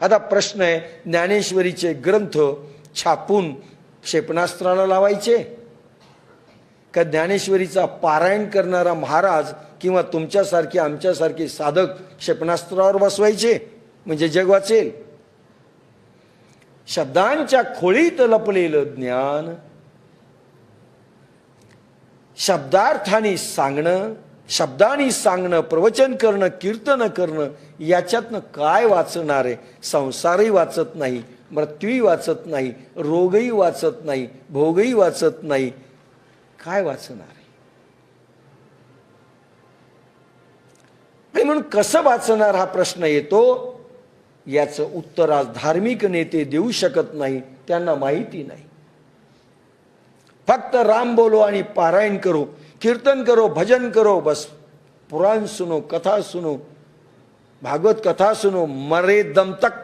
आता प्रश्न आहे, ज्ञानेश्वरीचे ग्रंथ छापून क्षेपणास्त्राला लावायचे का ज्ञानेश्वरीचा पारायण करणारा महाराज किंवा तुमच्यासारखे आमच्यासारखे साधक क्षेपणास्त्रावर बसवायचे म्हणजे जग वाचेल? शब्दांच्या खोळीत लपलेलं ज्ञान शब्दार्थाने सांगणं, शब्दांनी सांगणं, प्रवचन करणं, कीर्तन करणं, याच्यातनं काय वाचणार आहे? संसारही वाचत नाही, मृत्यूही वाचत नाही, रोगही वाचत नाही, भोगही वाचत नाही, काय वाचणार आहे? आणि म्हणून कसं वाचणार हा प्रश्न येतो, याचं उत्तर आज धार्मिक नेते देऊ शकत नाही, त्यांना माहिती नाही. फक्त राम बोलो आणि पारायण करो, कीर्तन करो, भजन करो, बस पुराण सुनो, कथा सुनो, भागवत कथा सुनो, मरे दम तक